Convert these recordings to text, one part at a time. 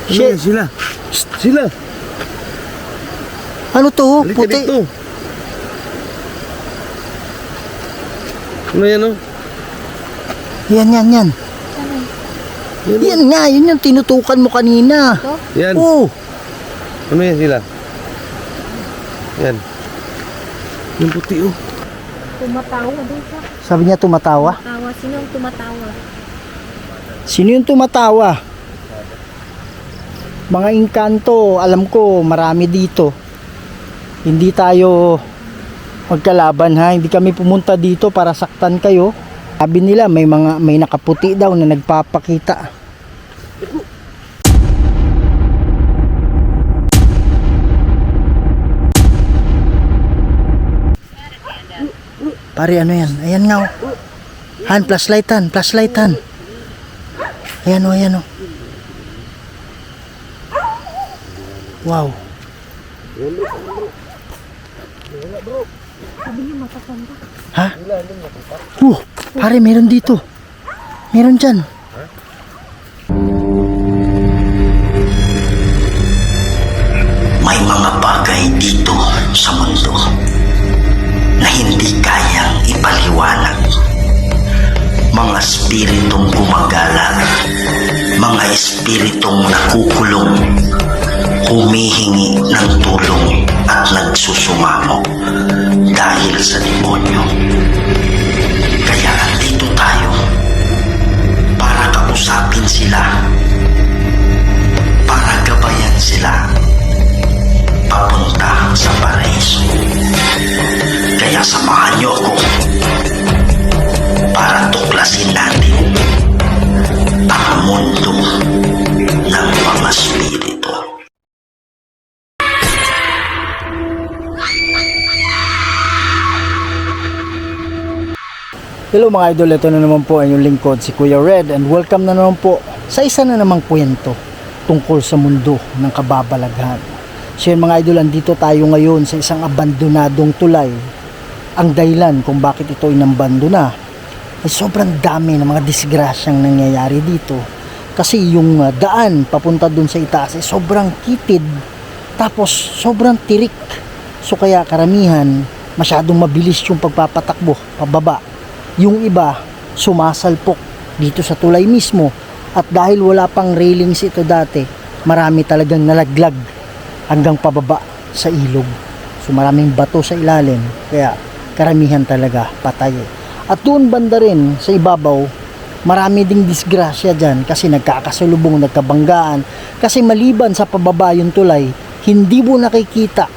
Shit. Sila. Sila. Ano to? Halika Puti. dito. Ano yan oh? Yan. Yan, Yan nga, yun yung tinutukan mo kanina. yan. Oo. Ano yan sila? Yan. Yung puti oh. Tumatawa doon siya. Sabi niya tumatawa. Tawa. Sino ang tumatawa? Sino yung tumatawa? Mga engkanto, alam ko marami dito. Hindi tayo magkalaban ha. Hindi kami pumunta dito para saktan kayo. Sabi nila may nakaputi daw na nagpapakita. Pare, ano yan? Ayan nga oh. Han, flashlightan. Ayan oh. Wow. Ha? Pare, meron dito. Meron dyan. May mga bagay dito sa mundo na hindi kayang ipaliwanag. Mga espiritong gumagala, mga espiritong nakukulong, humihingi ng tulong at nagsusumamo dahil sa demonyo. Kaya andito tayo para kausapin sila, para gabayan sila papunta sa paraiso. Kaya samahan niyo ako para tuklasin natin ang mundo ng mga spirito. Hello mga idol, ito na naman po ang inyong lingkod, si Kuya Red, and welcome na naman po sa isa na namang kwento tungkol sa mundo ng kababalaghan. So yun mga idol, andito tayo ngayon sa isang abandonadong tulay. Ang dahilan kung bakit ito inabandona ay sobrang dami ng mga disgrasyang nangyayari dito. Kasi yung daan papunta dun sa itaas ay sobrang kitid, tapos sobrang tirik. So kaya karamihan masyadong mabilis yung pagpapatakbo pababa. Yung iba sumasalpok dito sa tulay mismo, at dahil wala pang railings ito dati, marami talagang nalaglag hanggang pababa sa ilog. So maraming bato sa ilalim, kaya karamihan talaga patay. At doon banda rin sa ibabaw, marami ding disgrasya dyan kasi nagkakasalubong, nagkabanggaan. Kasi maliban sa pababa yung tulay, hindi mo nakikita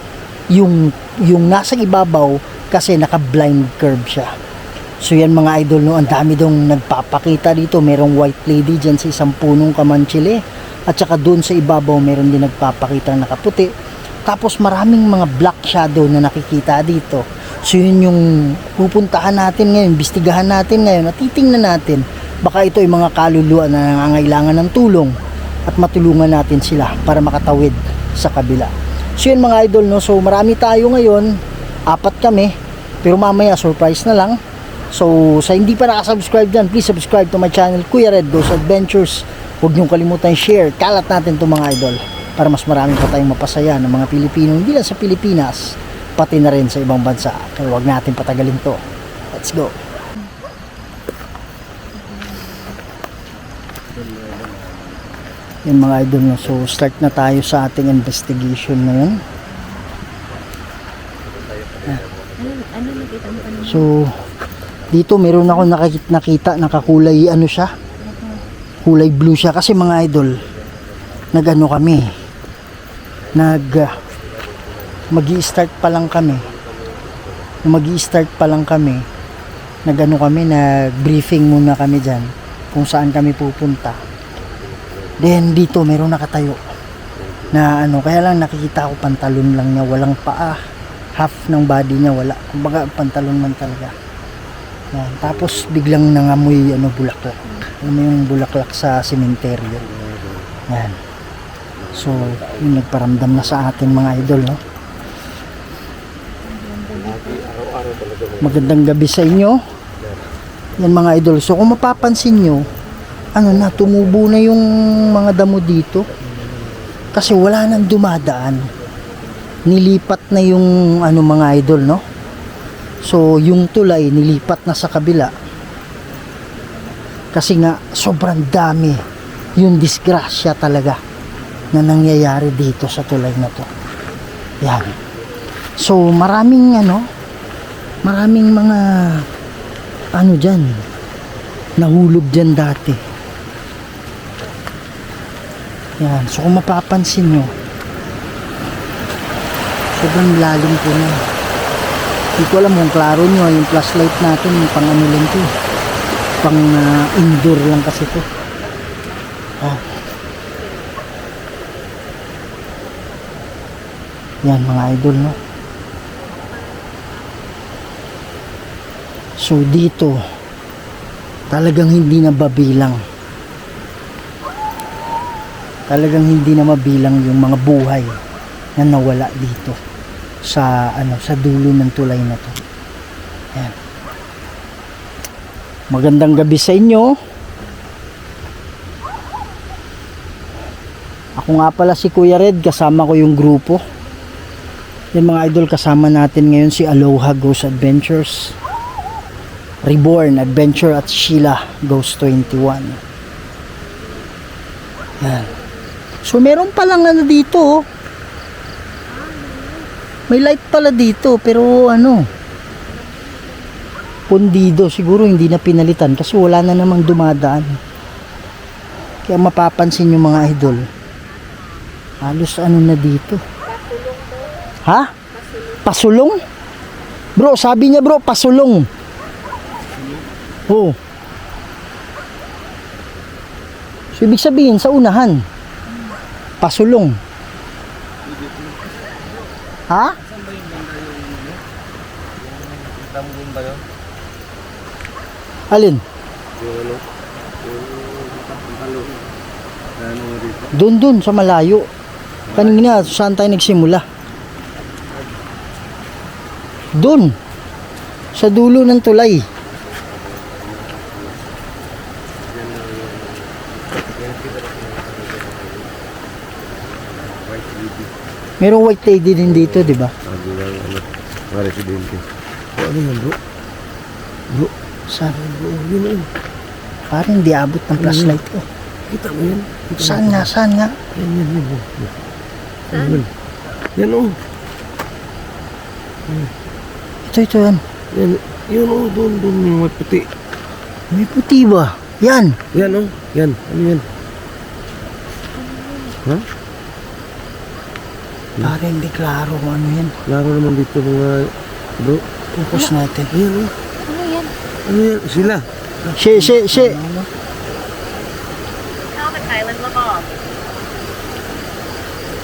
yung nasa ibabaw kasi naka-blind curve siya. So yan mga idol, no, ang dami dong nagpapakita dito. Merong white lady dyan sa isang punong kamantsile, at saka doon sa ibabaw meron din nagpapakita ng nakaputi. Tapos maraming mga black shadow na nakikita dito. So yun yung pupuntahan natin ngayon, imbestigahan natin ngayon, at titingnan natin. Baka ito ay mga kaluluwa na nangangailangan ng tulong at matulungan natin sila para makatawid sa kabila. So yun mga idol, no, so marami tayo ngayon, 4 kami, pero mamaya surprise na lang. So sa hindi pa nakasubscribe dyan, please subscribe to my channel, Kuya Red Goes Adventures. Huwag niyong kalimutan share, kalat natin to mga idol, para mas marami pa tayong mapasaya ng mga Pilipino, hindi lang sa Pilipinas, pati na rin sa ibang bansa. Kaya huwag natin patagalin to. Let's go. Yan mga idol, no? So start na tayo sa ating investigation ngayon. Ano nakita mo kanina? So dito meron ako nakita nakakulay ano siya, kulay blue siya. Kasi mga idol, nagano kami, magi-start pa lang kami, nagano kami, nag-briefing muna kami dyan kung saan kami pupunta. Then dito meron nakatayo na ano, kaya lang nakikita ko pantalon lang niya, walang paa, half ng body niya wala, kumbaga pantalon man talaga. Yan. Tapos biglang nangamoy ano, bulaklak. Ano mo yung bulaklak sa sementeryo. Yan. So yung nagparamdam na sa atin mga idol, no? Magandang gabi sa inyo. Yan mga idol. So kung mapapansin nyo, ano na, tumubo na yung mga damo dito. Kasi wala nang dumadaan. Nilipat na yung ano mga idol, no? So yung tulay nilipat na sa kabila. Kasi nga sobrang dami yung disgrasya talaga na nangyayari dito sa tulay na to. Yan. So maraming maraming mga ano dyan, nahulog dyan dati. Yan. So kung mapapansin nyo, sobrang lalim po na. Hindi ko alam kung klaro nyo, yung flashlight natin, yung pang ano lang to, pang indoor lang kasi to. Yan mga idol, no? So dito talagang hindi na mabilang. Talagang hindi na mabilang yung mga buhay na nawala dito sa sa dulo ng tulay na to. Ayan. Magandang gabi sa inyo. Ako nga pala si Kuya Red, kasama ko yung grupo. Yan mga idol, kasama natin ngayon si Aloha Ghost Adventures, Reborn Adventure at Sheila Ghost 21. Yan. So meron palang ano dito, oh. May light pala dito, pero pundido, siguro hindi na pinalitan kasi wala na namang dumadaan. Kaya mapapansin yung mga idol, halos na dito. Ha? Pasulong? Bro, sabi niya bro, pasulong. Oh. So ibig sabihin sa unahan, pasulong. Ha? Tambong ba yun? Alin? Doon sa malayo. Kanina saan tayo nagsimula? Doon sa dulo ng tulay. Merong white lady din dito, di ba? Sabi lang, mga residente. Ano yan, bro? Bro, Saan? bro, yun. Parang hindi abot ng flashlight ko. Kita mo yan? Saan nga? Saan nga? Yan, bro. Yan. Yan, oh. Ito yan. Yan, yun, oh, doon, yung may puti. May puti ba? Yan. Yan, oh. Yan, ano yan? Ha? Parang hindi klaro kung ano yan. Laro naman dito mga bro. Focus natin. Ayan, oh. Ano yan? Ano yan? Sila. She. Ano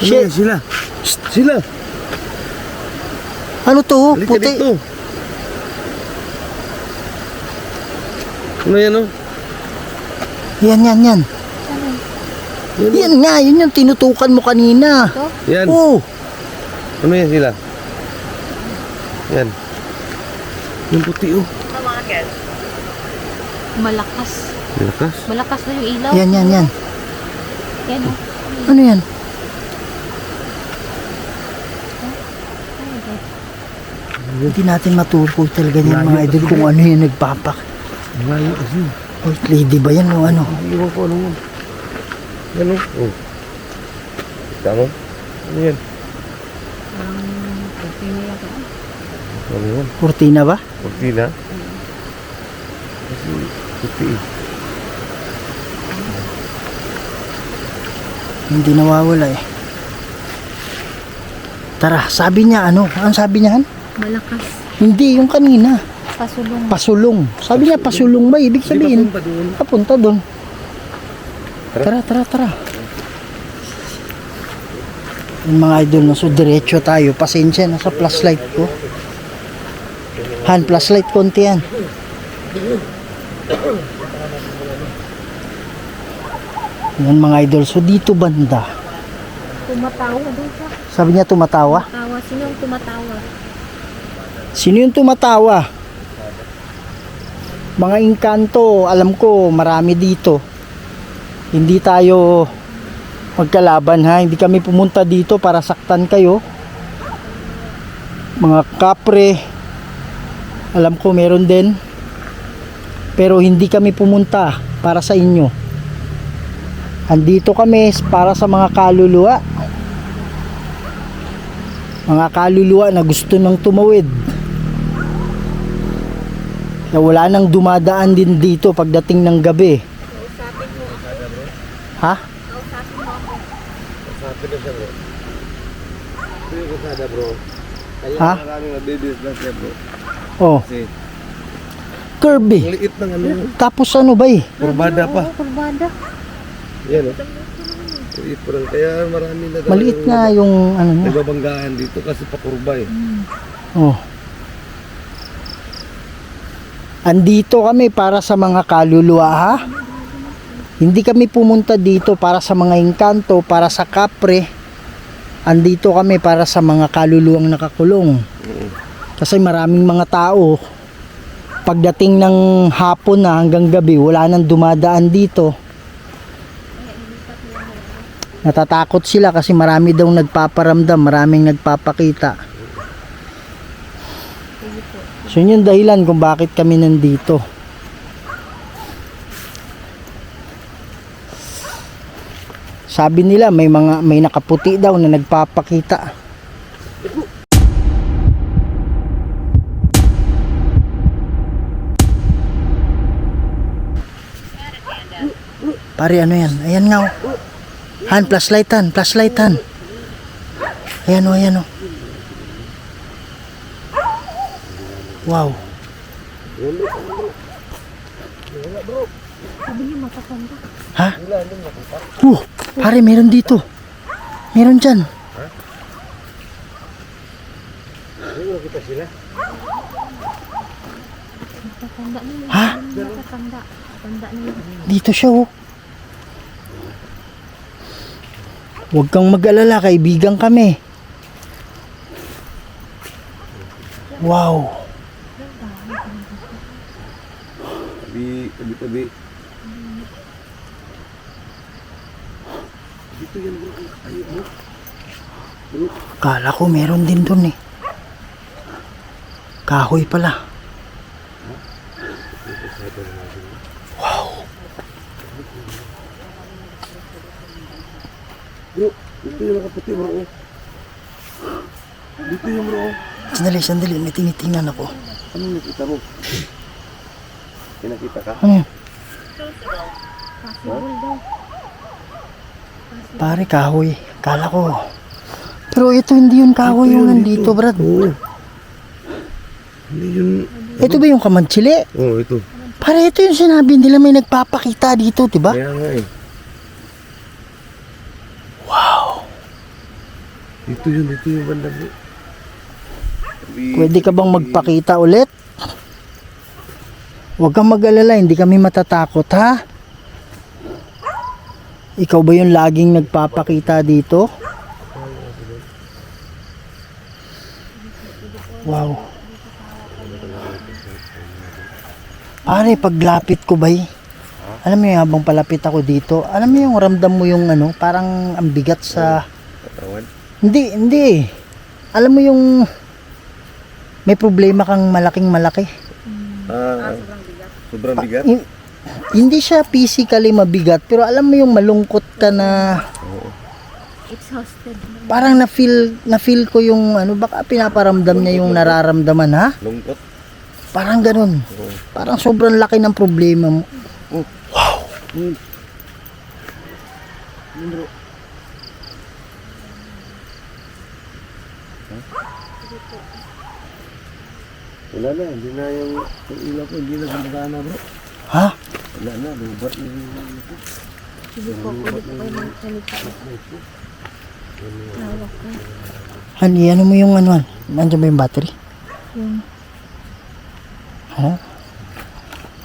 yan? Sila. Shh, sila. Ano to? Halika Puti. dito. Ano yan, oh? Yan. Yan, oh. Yan nga, yun yung tinutukan mo kanina. Yan. Oh, Ano yan sila? Yan. Yung puti, oh. Malakas. Malakas. Malakas na yung ilaw. yan. Yan oh. Ano yan? Hindi natin matukoy talaga yan mga idol kung ano yung nagpapak. Malayo kasi. White lady ba yan o ano? Hindi ko ano yan. Yan, oh. Oh. Kita mo? Ano yan? Okay na yan. Ano yan? Cortina ba? Cortina. Kasi puti, eh. Hindi nawawala eh. Tara, sabi niya ano? Ang sabi niya? Malakas. Hindi, yung kanina. Pasulong. Pasulong. Sabi niya pasulong ba? Ibig sabihin, Hindi pa doon. papunta doon. Tara. Yung mga idol na so diretso tayo. Pasensya na sa flashlight ko. Han, flashlight konti yan. Yan mga idol. So dito banda. Tumatawa doon sa. Sabi niya tumatawa. Tawa. Sino yung tumatawa? Sino yung tumatawa? Mga engkanto, alam ko marami dito. Hindi tayo magkalaban ha. Hindi kami pumunta dito para saktan kayo. Mga kapre, alam ko meron din. Pero hindi kami pumunta para sa inyo. Andito kami para sa mga kaluluwa. Mga kaluluwa na gusto nang tumawid. Kaya wala nang dumadaan din dito pagdating ng gabi. Ha? Sabi na siya bro. Ito yung kasada bro. Kaya Ha? maraming nabibis na siya bro. Oh, Kasi Kirby. ang liit ng ano. Tapos ano ba eh? Kurbada pa. Oo, kurbada. Yan o. Liit pa rin. Kaya marami na Maliit nga yung ano niya. nagbabanggaan dito kasi pakurba eh. Oh. Andito kami para sa mga kaluluwa ha. Hindi kami pumunta dito para sa mga engkanto, para sa kapre. Andito kami para sa mga kaluluwang nakakulong. Kasi maraming mga tao, pagdating ng hapon na hanggang gabi, wala nang dumadaan dito. Natatakot sila kasi marami daw nagpaparamdam, maraming nagpapakita. So yun yung dahilan kung bakit kami nandito. Sabi nila may nakaputi daw na nagpapakita. Pare ano yan? Ayan nga oh. Han, flashlightan. Ayan oh, ayan oh. Wow. Sabi niya makakanda. Ha? Pare, meron dito. Meron dyan. Makakanda na yun. Ha? Makakanda. Tanda na yun. Dito siya oh. Huwag kang mag-alala, kaibigan kami. Wow. Tabi. Dito yan bro. Ayun bro. Kala ko meron din dun eh. Kahoy pala. Bro, dito yung nakaputi bro. Dito yung bro. Sandali, may tinitingnan ako. Ano nakita mo? Pinakita ka? Ano yun? Possible daw. Pare, kahoy. Kala ko. Pero ito hindi yun kahoy yung nandito, Brad. Oo. Hindi yun. Ito ba yung kamantsili? Oo, ito. Pare, ito yung sinabi nila may nagpapakita dito, diba? Kaya nga eh. Wow. Dito yung banda bro. Pwede ka bang magpakita ulit? Huwag kang mag-alala, hindi kami matatakot, ha? Ikaw ba yung laging nagpapakita dito? Wow. Pare, paglapit ko ba alam mo yung habang palapit ako dito, alam mo yung ramdam mo yung ano, parang ang bigat sa... Katawan? Hindi. Alam mo yung may problema kang malaking malaki. Sobrang bigat? Hindi siya physically mabigat, pero alam mo yung malungkot ka na Exhausted. parang na-feel ko yung ano, baka pinaparamdam niya yung nararamdaman, ha? Lungkot? Parang ganun. Parang sobrang laki ng problema mo. Wow. Bro. Wala na, hindi na yung ilaw ko, hindi na gumagana bro. Ha? Wala na, lubat na yung Sige po, pwede po kayo magsalita. Hawak ko. Hani, ano mo yung ano? Nandiyan ba yung battery? Yung Ha?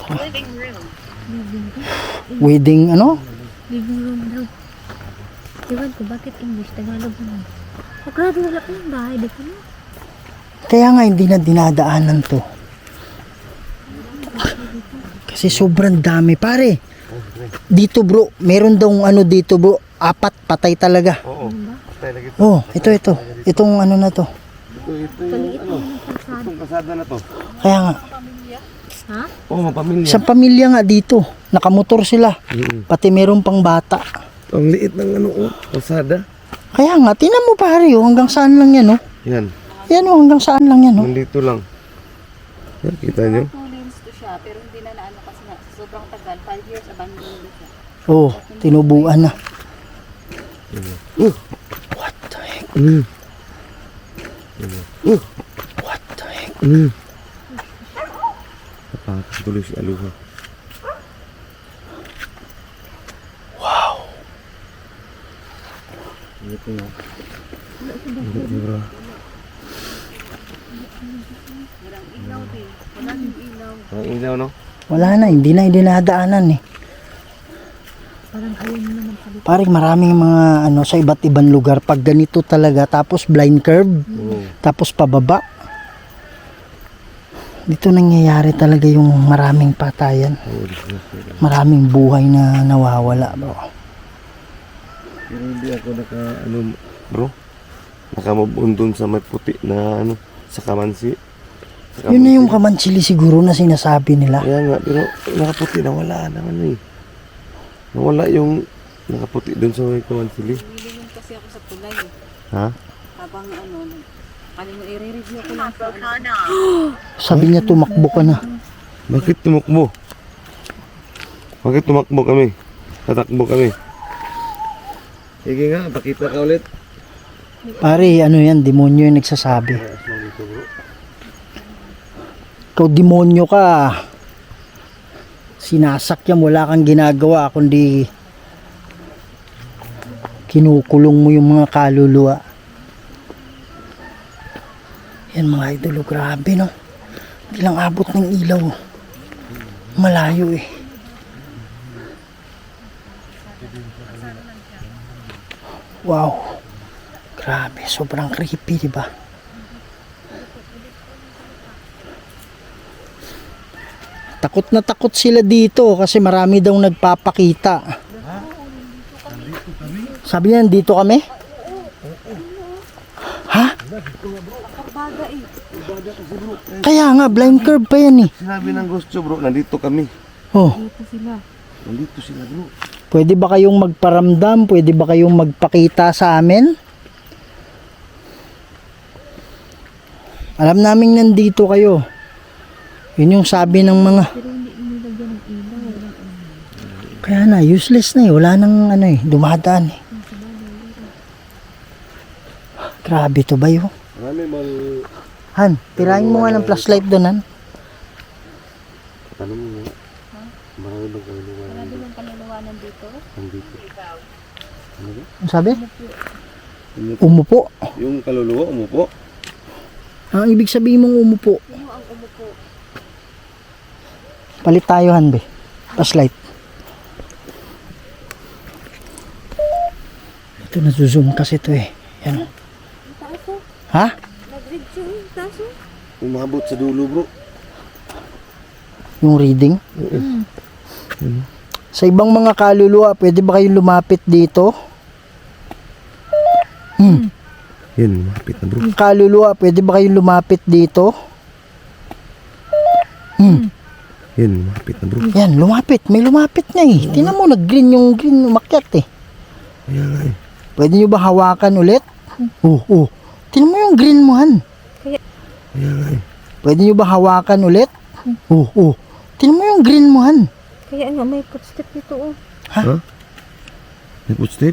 living room. Wedding ano? Living room daw. Iwan ko, bakit English? Tagalog naman. Pagkado wala ko yung bahay. Dito na. Kaya nga hindi na dinadaanan to. Kasi sobrang dami pare. Dito bro, meron daw ano dito bro. apat, patay talaga. Oo. Patay lagi to. Oh, ito. Itong ano na to. Ito yung ano. Itong kasada na to. Kaya nga, Ha? Oo, mapamilya. isang pamilya nga dito. Nakamotor sila. Pati meron pang bata. Ang liit ng ano, kasada. Kaya nga, tinan mo pare, oh, hanggang saan lang yan, oh. Yan. Yan, oh, hanggang saan lang yan, oh. Nandito lang. Yan, kita nyo? 2 lanes to siya, pero hindi na naano kasi nga, sa sobrang tagal, 5 years abandoned na siya. Oh, tinubuan na. What the heck? What the heck? Napakatuloy si Aluha. Wow. Ito nga. Ang ilaw, no? Wala na, hindi na dinadaanan eh. Parang ayaw mo naman sabi. Parang maraming mga ano sa iba't ibang lugar pag ganito talaga, tapos blind curve, tapos pababa. Dito nangyayari talaga yung maraming patayan. Maraming buhay na nawawala, bro. Pero hindi ako bro? Nakamove on dun sa may puti na ano, sa Kamansi. Yun na yung Kamansili siguro na sinasabi nila. Kaya nga, pero nakaputi, nawala na ano eh. Nawala yung nakaputi dun sa may Kamansi. Humilingon kasi ako sa tulay eh. Ha? Habang ano, i-review ko lang sa ano. Sabi niya tumakbo ka na. Bakit tumakbo? Bakit tumakbo kami? Tatakbo kami. Sige nga, pakita ka ulit. Pare, ano yan, demonyo yung nagsasabi. Ikaw demonyo ka. Sinasakyan, wala kang ginagawa kundi kinukulong mo yung mga kaluluwa. Yan mga idolo, grabe no. Hindi lang abot ng ilaw. Malayo eh. Wow. Grabe, sobrang creepy, di ba? Takot na takot sila dito kasi marami daw nagpapakita. Sabi niya, dito kami? Ha? Kaya nga, blind curve pa yan eh. Sinabi ng gusto bro, nandito kami. Oh, Nandito sila bro. pwede ba kayong magparamdam? Pwede ba kayong magpakita sa amin? Alam naming nandito kayo. Yun yung sabi ng mga... Kaya na, useless na eh. Wala nang ano eh, dumadaan eh. Grabe to ba yun? Marami bang Han, tirahin mo nga ng flashlight doon, Han. tanong mo? Marami bang kaluluwa Marami bang kaluluwanan dito? nandito? Ano sabi? Umupo. Yung kaluluwa umupo? Ang ibig sabihin mong umupo. Sino ang umupo? Palit tayo, Han, be. Flashlight. Ito, nasuzoom kasi ito eh. Yan. Taso? Ha? Nag-video yung taso? Umabot sa dulo bro. Yung reading? Sa ibang mga kaluluwa, pwede ba kayong lumapit dito? Yan, lumapit na bro. Kaluluwa, pwede ba kayong lumapit dito? Yan, lumapit na bro. Yan, lumapit. May lumapit na eh. Tingnan mo, nag-green yung green, umakyat eh. Kaya nga eh. Pwede nyo ba hawakan ulit? Oo. Tingnan mo yung green mo, Han. Kaya nga eh. Pwede nyo ba hawakan ulit? Oo. Tingnan mo yung green mo, Han. Kaya nga may footstep dito oh. Ha? May footstep?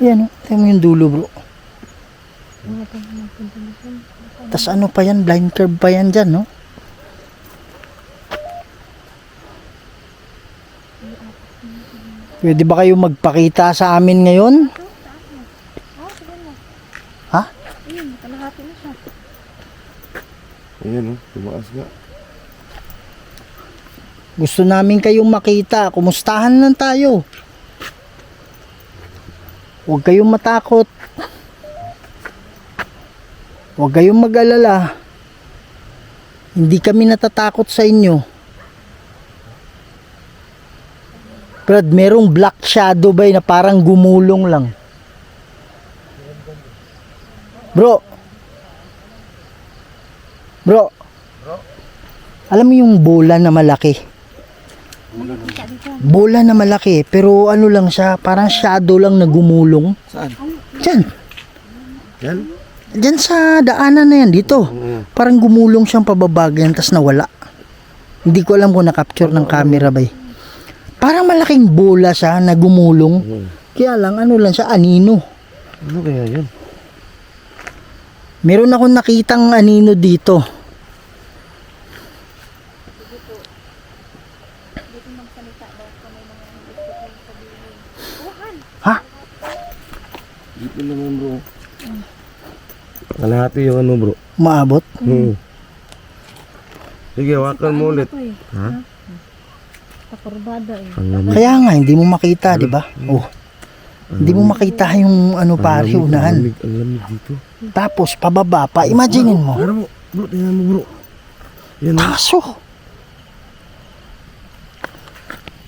Yan, oh. Tingnan mo yung dulo, bro. Tas ano pa yan? Blind curve pa yan dyan, no? Pwede ba kayo magpakita sa amin ngayon? Ha? Ayun, kalahati na siya. Ayan oh, tumaas nga. Gusto namin kayong makita. Kumustahan lang tayo. Huwag kayong matakot. Huwag kayong mag-alala. Hindi kami natatakot sa inyo. Brad, merong black shadow ba na parang gumulong lang. Bro. Bro. Alam mo yung bola na malaki? Bola na malaki, pero ano lang siya, parang shadow lang na gumulong. Saan? Diyan. Yan? Diyan sa daanan na yan, dito. Parang gumulong siyang pababagyan, tas nawala. Hindi ko alam kung na-capture ng camera ba eh. Parang malaking bola siya na gumulong. Kaya lang, ano lang siya, anino. Ano kaya yan? Meron akong nakitang anino dito. Ha? Dito naman bro. Kalahati yung ano bro. Maabot? Sige, hawakan mo ulit. Ito eh. Ha? Pakurbada eh. Ang lamig. Kaya nga, hindi mo makita, di ba? Oh. Hindi mo makita yung ano pare, unahan. Ang lamig dito. Tapos, pababa pa. Imaginein mo. Ano mo? Bro, tingnan mo bro. Yan o. Taso.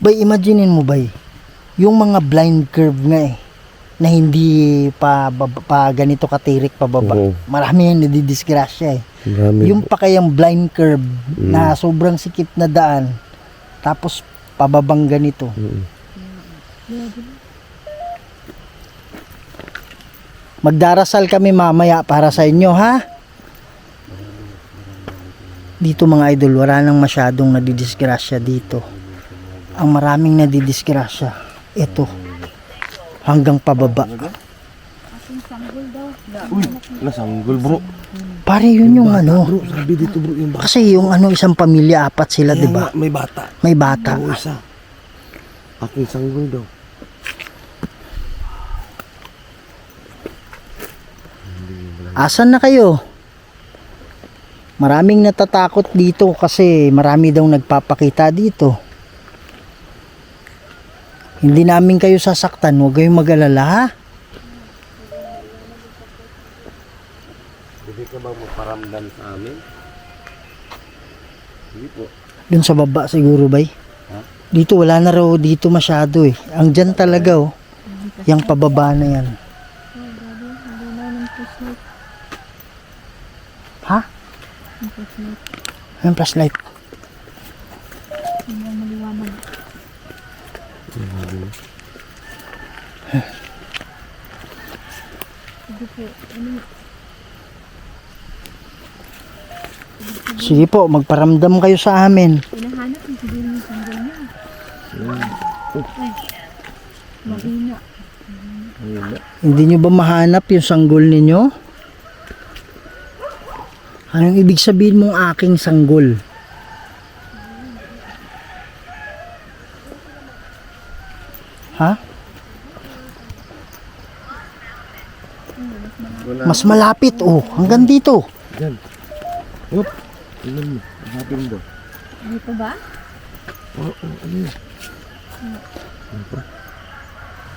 Bay, imaginein mo bay. Yung mga blind curve nga eh. Na hindi pa ganito katirik pababa. Oo. Marami yung nadidisgrasya eh. Ang lamig. Yung pa kayang blind curve na sobrang sikip na daan. Tapos, pababang ganito. Magdarasal kami mamaya para sa inyo, ha? Dito mga idol, wala nang masyadong nadidisgrasya dito. Ang maraming nadidisgrasya, ito. Hanggang pababa. Uy, nasanggol bro. Pare yun yung ano. Bro, sabi dito bro yung bata. Kasi yung ano, isang pamilya, apat sila, di ba? May bata. May bata. Oo, isa. Aking sanggol daw. Asan na kayo? Maraming natatakot dito kasi marami daw nagpapakita dito. Hindi namin kayo sasaktan, huwag kayong mag-alala, ha? Hindi ka ba maparamdam sa amin? Hindi po. Dun sa baba siguro, bay. Ha? Dito wala na raw dito masyado eh. Ang dyan talaga oh. Yang pababa na yan. Ha? Yung flashlight. Sige po, magparamdam kayo sa amin. Hinahanap yung siguro yung sanggol niya. Mahina. Hindi nyo ba mahanap yung sanggol ninyo? Anong ibig sabihin mong aking sanggol? Ha? Mas malapit oh, hanggang dito. Yan. Yup. Tingnan mo. Hanapin mo daw. Dito ba? Oo, ano yun?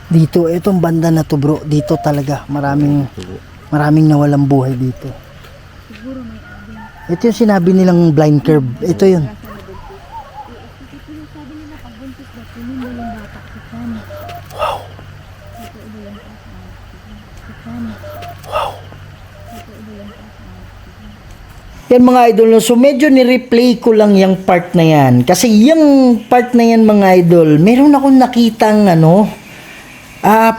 Dito, itong banda na to bro, dito talaga maraming nawalang buhay dito. Siguro may abin. Ito yung sinabi nilang blind curve. Ito yun. Sabi nila pag buntis ba, kunin mo yung bata. Sikan. Wow. Ito iba yung pasa. Sikan. Wow. Ito iba yung pasa. Yan mga idol, no? So medyo ni-replay ko lang yung part na yan. Kasi yung part na yan mga idol, meron akong nakitang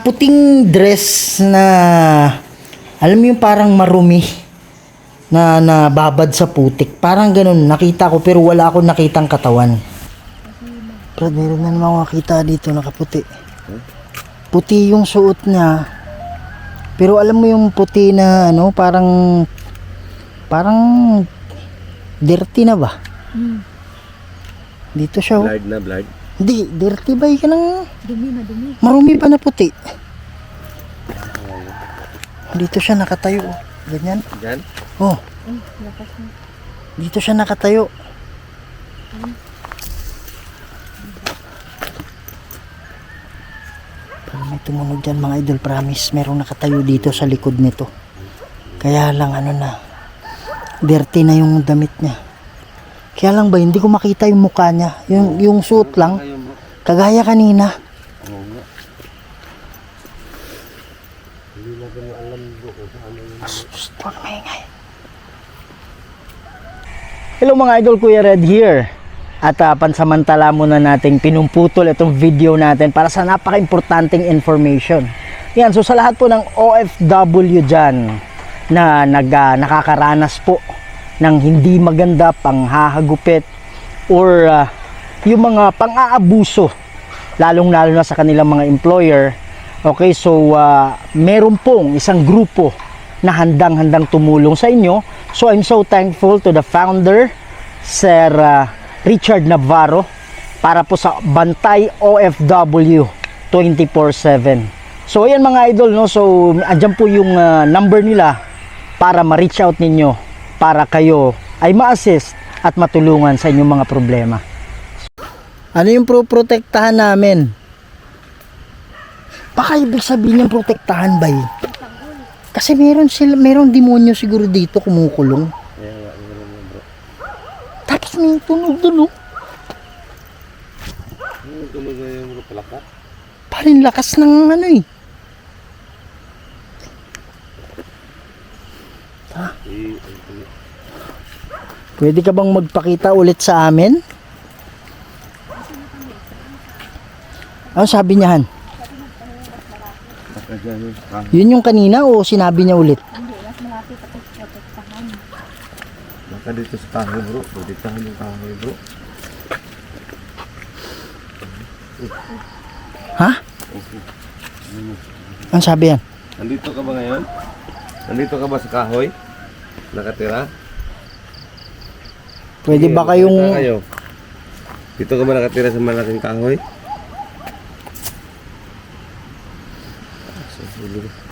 puting dress na, alam mo yung parang marumi na nababad sa putik. Parang ganun, nakita ko pero wala akong nakitang katawan. Pero meron na naman makita dito nakaputi. Puti yung suot niya. Pero alam mo yung puti na parang dirty na ba? Dito siya. Blard na, blard. Hindi, dirty ba ka nang Dumi na dumi. marumi pa na puti. Dito siya nakatayo. Ganyan. Yan. Oh, Lakas na. dito siya nakatayo. Parang may tumunog dyan mga idol, promise. Merong nakatayo dito sa likod nito. Kaya lang dirty na yung damit niya. Kaya lang ba, hindi ko makita yung mukha niya. Yung suot lang. Kagaya kanina. Oo nga. Hindi natin alam bro kung saan yung... Huwag maingay. Hello mga idol, Kuya Red here. At pansamantala muna nating pinumputol itong video natin para sa napaka-importanting information. Yan, so sa lahat po ng OFW dyan na nakakaranas po ng hindi maganda panghahagupit or yung mga pang-aabuso, lalong-lalo na sa kanilang mga employer. Okay, so meron pong isang grupo na handang-handang tumulong sa inyo. So I'm so thankful to the founder, Sir Richard Navarro, para po sa Bantay OFW 24/7. So ayan mga idol, no, so andyan po yung number nila para ma-reach out ninyo para kayo ay ma-assist at matulungan sa inyong mga problema. Ano yung protektahan namin? Baka ibig sabihin yung protektahan ba eh? Kasi merong demonyo siguro dito kumukulong. Tapos may tunog doon, oh. Tunog na yung bro, palakat. Parang lakas ng ano eh. Pwede ka bang magpakita ulit sa amin? Ano sabi niya, Han? Yun yung kanina o sinabi niya ulit? Hindi, mas malapit ako sa protektahan. Baka dito sa kahoy bro, protektahan yung kahoy bro. Ha? Ano sabi yan? Nandito ka ba ngayon? Nandito ka ba sa kahoy? Nakatira? Pwede ba kayong... Nakatira kayo? Dito ka ba nakatira sa malaking kahoy?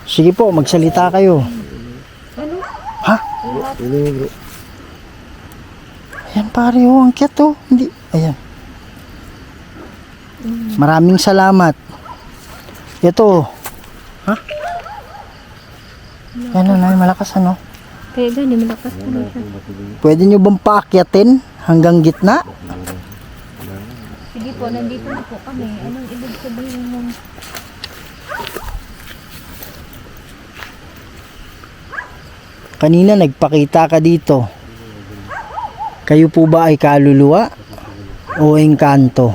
Sige po, magsalita kayo. Ha? Ano bro? Ayan pare, oh, ang cute, oh. Hindi, ayan. Maraming salamat. Ito. Ha? Yan na, malakas ano. Kaya gani, malakas pa na siya. Pwede nyo bang paakyatin hanggang gitna? Sige po, nandito na po kami. Anong ibig sabihin ng... Kanina nagpakita ka dito. Kayo po ba ay kaluluwa o engkanto?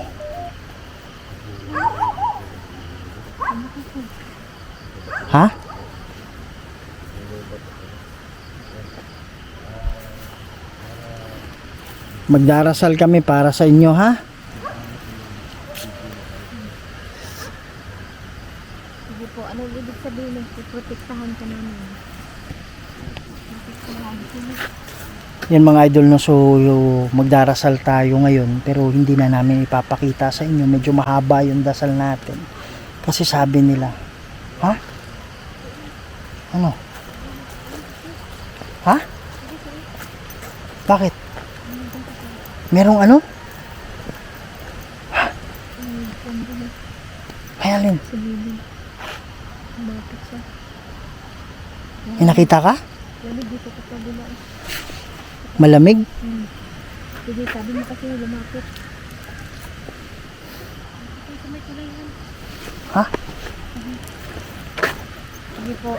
Ha? Magdarasal kami para sa inyo, ha? Sige po, anong ibig sabihin ng protektahan ka namin? Yan mga idol, no, so magdarasal tayo ngayon pero hindi na namin ipapakita sa inyo, medyo mahaba yung dasal natin kasi sabi nila, ha? Ano? Ha? Bakit? Merong ano? Ha? Ay, alin? Bakit siya? May nakita ka? Lalo dito ko pa bila. Malamig? Sige, sabi mo kasi lumapit. Ha? Sige po,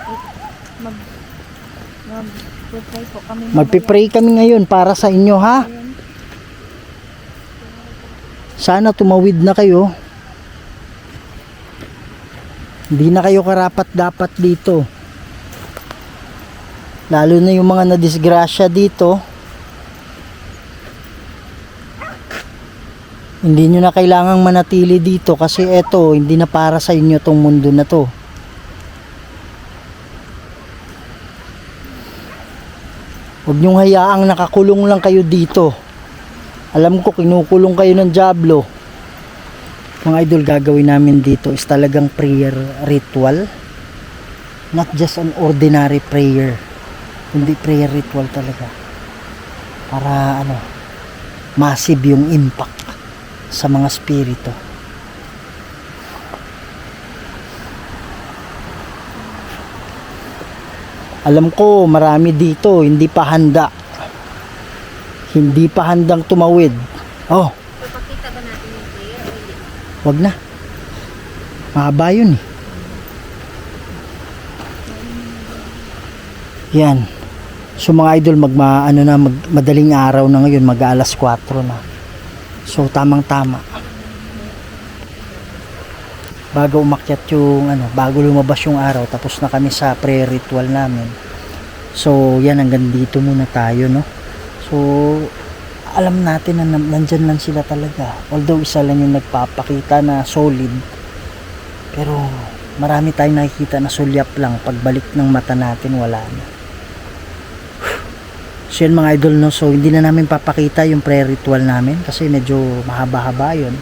mag-pray po kami. Magpipray kami ngayon para sa inyo, ha? Sana tumawid na kayo. Hindi na kayo karapat-dapat dito. Lalo na yung mga nadisgrasya dito. Hindi nyo na kailangang manatili dito kasi eto, hindi na para sa inyo tong mundo na to. Huwag nyong hayaang nakakulong lang kayo dito. Alam ko kinukulong kayo ng dyablo. Mga idol, gagawin namin dito is talagang prayer ritual. Not just an ordinary prayer. Hindi prayer ritual talaga. Para ano, massive yung impact sa mga spirito. Alam ko marami dito hindi pa handa. Hindi pa handang tumawid. Oh, Papakita ba natin yung prayer o hindi? Wag na. Mahaba yun eh. Yan. So mga idol, madaling araw na ngayon, mag-alas 4 na. So tamang tama. Bago umakyat yung bago lumabas yung araw, tapos na kami sa prayer ritual namin. So yan, hanggang dito muna tayo, no. So alam natin na nandyan lang sila talaga. Although isa lang yung nagpapakita na solid, pero marami tayong nakikita na sulyap lang. Pagbalik ng mata natin, wala na. So yun mga idol, no. So hindi na namin papakita yung prayer ritual namin kasi medyo mahaba-haba yun.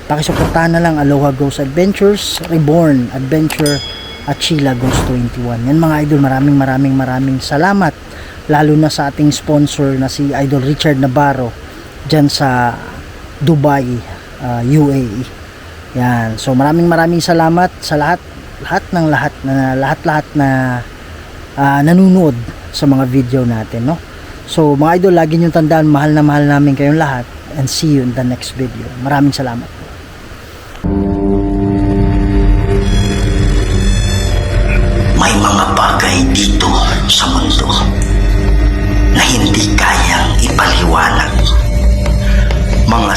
Pakisuportahan na lang Aloha Ghost Adventures, Reborn Adventure at Sheila Ghost 21. Yan mga idol, maraming salamat, lalo na sa ating sponsor na si Idol Richard Navarro dyan sa Dubai, UAE. Yan. So maraming salamat sa lahat na nanonood sa mga video natin, no. So mga idol, lagi niyong tandaan, mahal na mahal namin kayong lahat, and see you in the next video. Maraming salamat. May mga bagay dito sa mundo na hindi kayang ipaliwanag. Mga